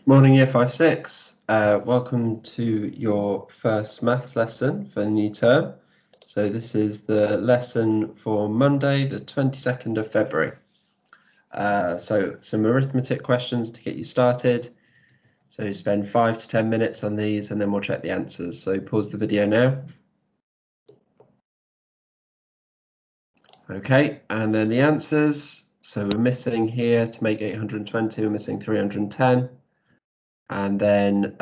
Morning, Year 5-6. Welcome to your first maths lesson for the new term. So this is the lesson for Monday, the 22nd of February. So some arithmetic questions to get you started. So spend 5 to 10 minutes on these and then we'll check the answers. So pause the video now. Okay, and then the answers. So we're missing here to make 820, we're missing 310. And then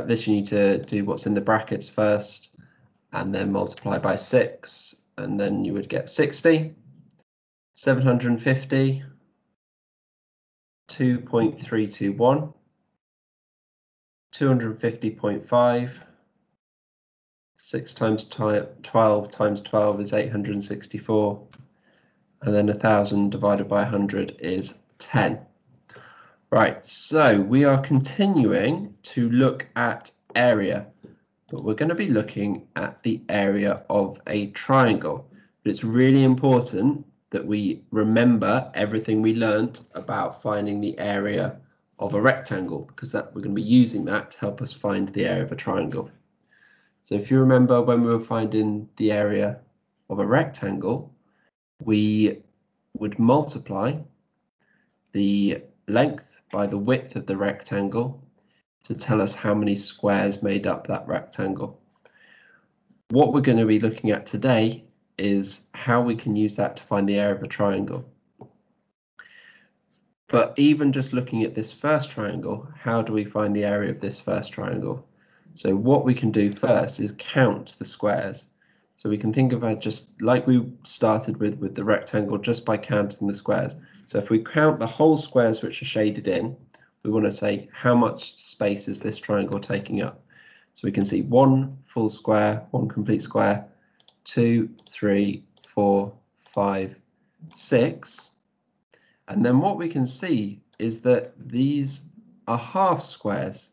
this you need to do what's in the brackets first and then multiply by 6, and then you would get 60, 750, 2.321, 250.5, 6 times 12 times 12 is 864, and then 1000 divided by 100 is 10. Right, so we are continuing to look at area, but we're going to be looking at the area of a triangle. But it's really important that we remember everything we learnt about finding the area of a rectangle, because we're going to be using that to help us find the area of a triangle. So if you remember when we were finding the area of a rectangle, we would multiply the length by the width of the rectangle to tell us how many squares made up that rectangle. What we're going to be looking at today is how we can use that to find the area of a triangle. But even just looking at this first triangle, how do we find the area of this first triangle? So what we can do first is count the squares. So we can think of it just like we started with the rectangle, just by counting the squares. So if we count the whole squares which are shaded in, we want to say how much space is this triangle taking up. So we can see 1 full square, 1 complete square, 2, 3, 4, 5, 6. And then what we can see is that these are half squares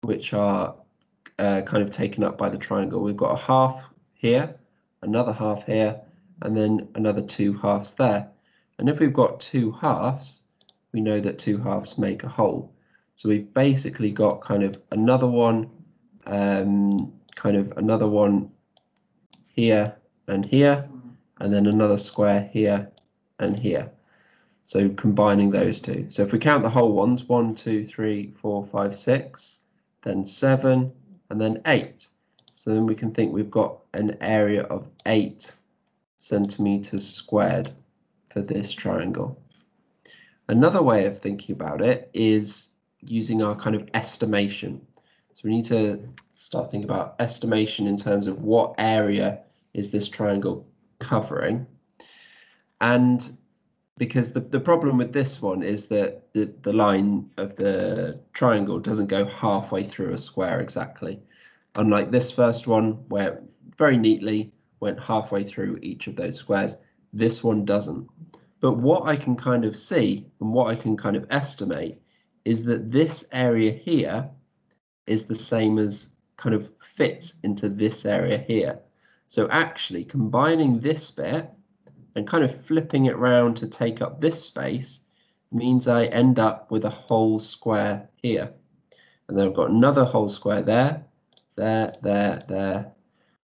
which are kind of taken up by the triangle. We've got a half here, another half here, and then another 2 halves there. And if we've got 2 halves, we know that 2 halves make a whole. So we've basically got kind of another one here and here, and then another square here and here. So combining those two. So if we count the whole ones, 1, 2, 3, 4, 5, 6, then 7, and then 8. So then we can think we've got an area of 8 centimeters squared for this triangle. Another way of thinking about it is using our kind of estimation. So we need to start thinking about estimation in terms of what area is this triangle covering. And because the problem with this one is that the line of the triangle doesn't go halfway through a square exactly. Unlike this first one, where very neatly went halfway through each of those squares, this one doesn't. But what I can kind of see and what I can kind of estimate is that this area here is the same as kind of fits into this area here. So actually combining this bit and kind of flipping it round to take up this space means I end up with a whole square here. And then I've got another whole square there, there,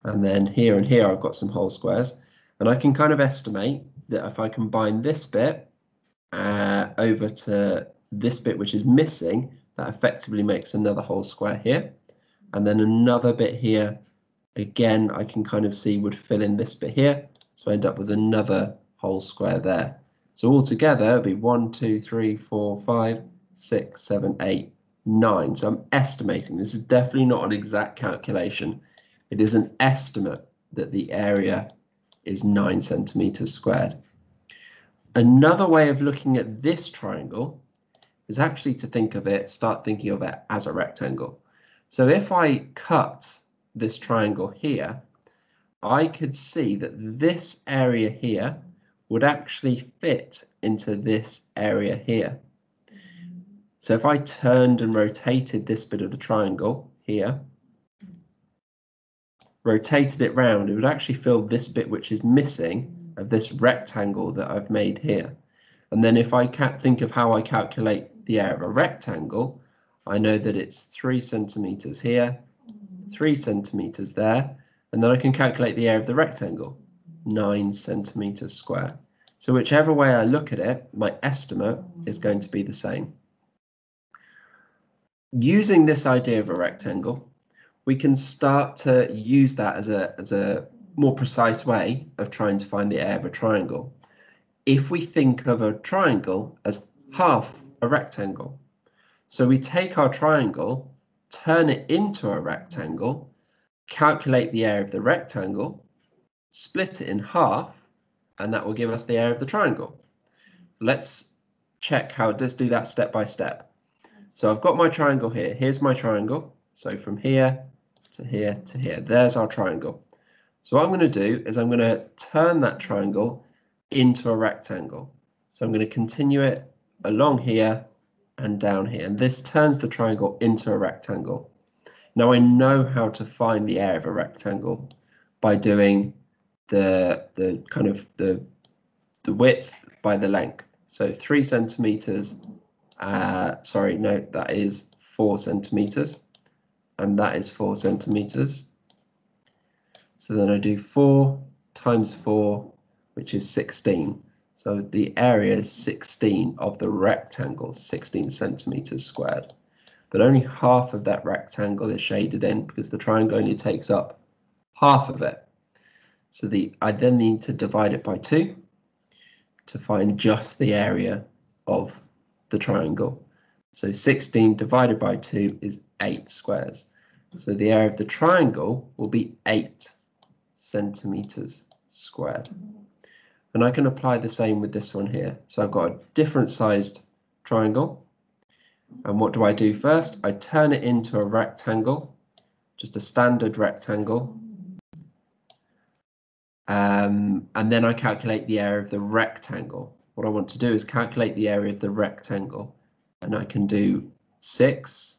and then here and here I've got some whole squares. And I can kind of estimate that if I combine this bit over to this bit which is missing, that effectively makes another whole square here. And then another bit here, again, I can kind of see would fill in this bit here. So I end up with another whole square there. So altogether, it'll be 1, 2, 3, 4, 5, 6, 7, 8, 9. So I'm estimating. This is definitely not an exact calculation. It is an estimate that the area is 9 centimeters squared. Another way of looking at this triangle is actually to start thinking of it as a rectangle. So if I cut this triangle here, I could see that this area here would actually fit into this area here. So if I turned and rotated this bit of the triangle here, rotated it round, it would actually fill this bit which is missing of this rectangle that I've made here. And then if I think of how I calculate the area of a rectangle, I know that it's 3 centimeters here, 3 centimeters there, and then I can calculate the area of the rectangle, 9 centimeters square. So whichever way I look at it, my estimate is going to be the same. Using this idea of a rectangle, we can start to use that as a more precise way of trying to find the area of a triangle. If we think of a triangle as half a rectangle, so we take our triangle, turn it into a rectangle, calculate the area of the rectangle, split it in half, and that will give us the area of the triangle. Let's check how to do that step by step. So I've got my triangle here. Here's my triangle. So from here to here to here, there's our triangle. So what I'm going to do is I'm going to turn that triangle into a rectangle. So I'm going to continue it along here and down here, and this turns the triangle into a rectangle. Now I know how to find the area of a rectangle by doing the width by the length. So 3 centimeters. Sorry, no, that is 4 centimeters, and that is 4 centimeters. So then I do 4 times 4, which is 16. So the area is 16 of the rectangle, 16 centimeters squared. But only half of that rectangle is shaded in because the triangle only takes up half of it. So I then need to divide it by 2 to find just the area of the triangle. So 16 divided by 2 is 8 squares. So the area of the triangle will be 8 centimeters squared. And I can apply the same with this one here. So I've got a different sized triangle. And what do I do first? I turn it into a rectangle, just a standard rectangle. And then I calculate the area of the rectangle. What I want to do is calculate the area of the rectangle. And I can do 6.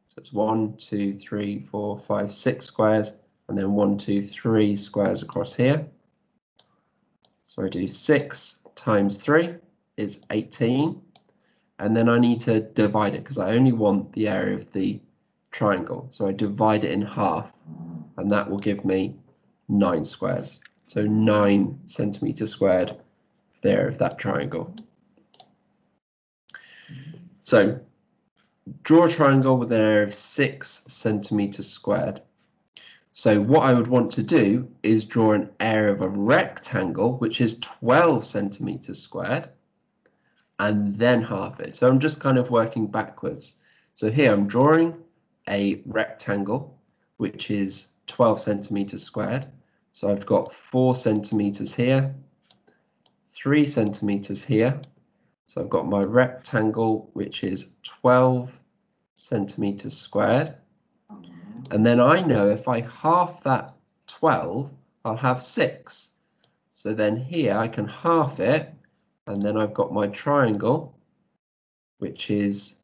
So it's 1, 2, 3, 4, 5, 6 squares. And then 1, 2, 3 squares across here. So I do 6 times 3 is 18. And then I need to divide it because I only want the area of the triangle. So I divide it in half, and that will give me 9 squares. So 9 centimeters squared there of that triangle. So draw a triangle with an area of 6 centimeters squared. So what I would want to do is draw an area of a rectangle, which is 12 centimeters squared, and then half it. So I'm just kind of working backwards. So here I'm drawing a rectangle, which is 12 centimeters squared. So I've got 4 centimeters here, 3 centimeters here. So I've got my rectangle, which is 12 centimeters squared. And then I know if I half that 12, I'll have 6. So then here I can half it, and then I've got my triangle, which is,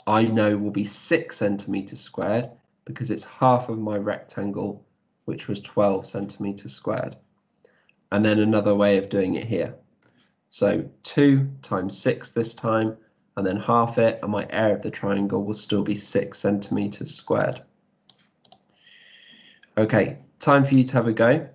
I know will be 6 centimeters squared because it's half of my rectangle, which was 12 centimeters squared. And then another way of doing it here. So 2 times 6 this time, and then half it, and my area of the triangle will still be 6 centimeters squared. Okay, time for you to have a go.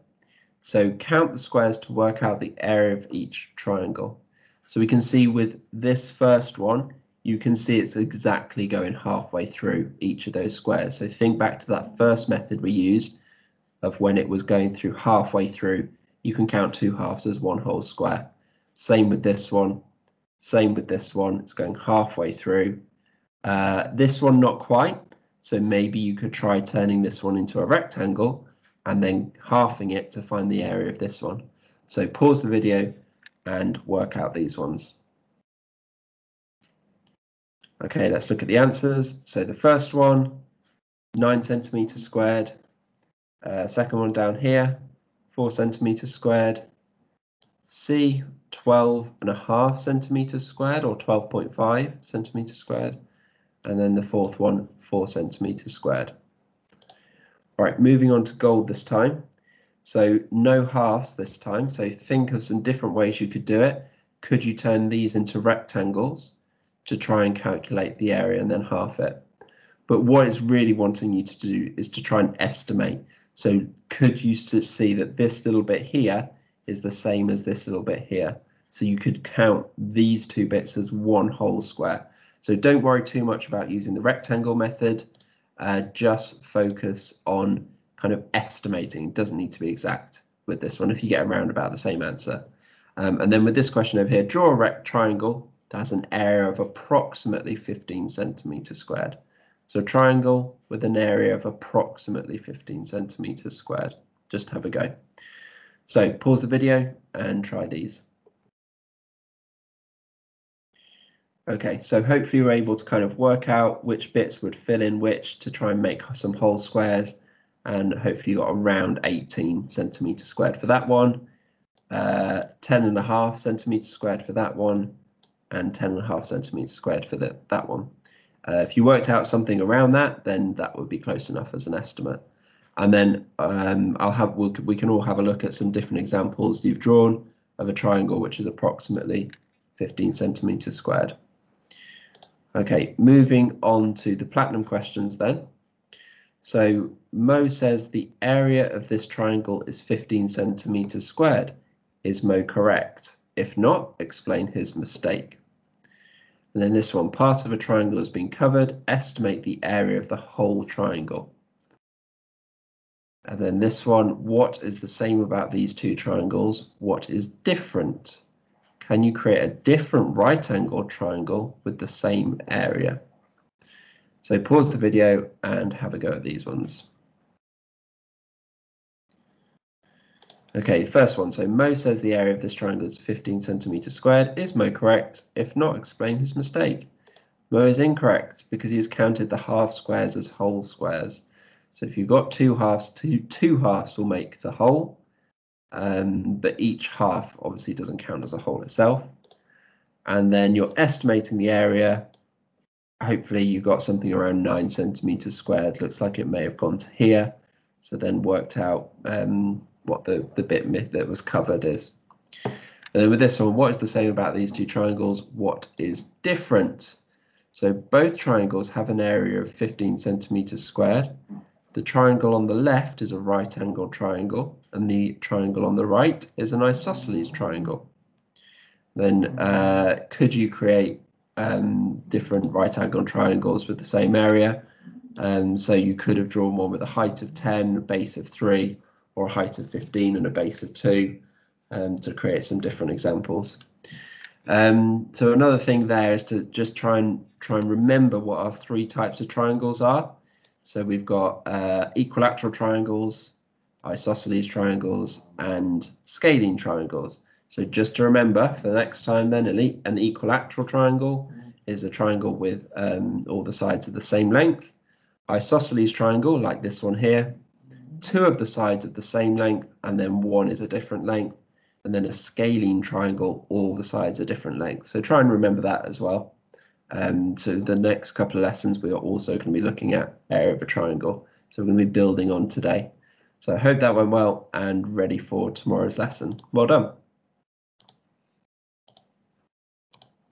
So count the squares to work out the area of each triangle. So we can see with this first one, you can see it's exactly going halfway through each of those squares. So think back to that first method we used of when it was going through halfway through. You can count 2 halves as 1 whole square. Same with this one. Same with this one, it's going halfway through. This one not quite, so maybe you could try turning this one into a rectangle and then halving it to find the area of this one. So pause the video and work out these ones. Okay, let's look at the answers. So the first one, 9 centimeters squared. Second one down here, 4 centimeters squared. C, 12.5 centimeters squared, or 12.5 centimeters squared, and then the fourth one, 4 centimeters squared. All right, moving on to gold this time. So no halves this time, so think of some different ways you could do it. Could you turn these into rectangles? to try and calculate the area and then half it. But what it's really wanting you to do is to try and estimate. So could you see that this little bit here is the same as this little bit here? So you could count these two bits as one whole square. So don't worry too much about using the rectangle method. Just focus on kind of estimating. It doesn't need to be exact with this one if you get around about the same answer. And then with this question over here, draw a triangle that has an area of approximately 15 centimeters squared. So a triangle with an area of approximately 15 centimeters squared. Just have a go. So pause the video and try these. Okay, so hopefully you're able to kind of work out which bits would fill in which to try and make some whole squares, and hopefully you got around 18 centimeters squared for that one, 10.5 centimeters squared for that one, and 10.5 centimeters squared for that one. If you worked out something around that, then that would be close enough as an estimate. And then we can all have a look at some different examples you've drawn of a triangle which is approximately 15 centimeters squared. Okay, moving on to the platinum questions then. So Mo says the area of this triangle is 15 centimeters squared. Is Mo correct? If not, explain his mistake. And then this one, part of a triangle has been covered, estimate the area of the whole triangle. And then this one, what is the same about these two triangles? What is different? Can you create a different right angle triangle with the same area? So pause the video and have a go at these ones. Okay, first one. So Mo says the area of this triangle is 15 centimeters squared. Is Mo correct? If not, explain his mistake. Mo is incorrect because he has counted the half squares as whole squares. So if you've got two halves, two halves will make the whole, but each half obviously doesn't count as a whole itself. And then you're estimating the area. Hopefully you got something around 9 centimeters squared. Looks like it may have gone to here. So then worked out what the bit that was covered is. And then with this one, what is the same about these two triangles? What is different? So both triangles have an area of 15 centimeters squared. The triangle on the left is a right angle triangle, and the triangle on the right is an isosceles triangle. Then could you create different right angle triangles with the same area? So you could have drawn one with a height of 10, a base of 3, or a height of 15 and a base of 2 to create some different examples. So another thing there is to just try and remember what our three types of triangles are. So we've got equilateral triangles, isosceles triangles, and scalene triangles. So just to remember for the next time then, an equilateral triangle is a triangle with all the sides of the same length. Isosceles triangle, like this one here, 2 of the sides of the same length, and then 1 is a different length. And then a scalene triangle, all the sides are different lengths. So try and remember that as well. So the next couple of lessons, we are also going to be looking at area of a triangle. So we're going to be building on today. So I hope that went well and ready for tomorrow's lesson. Well done.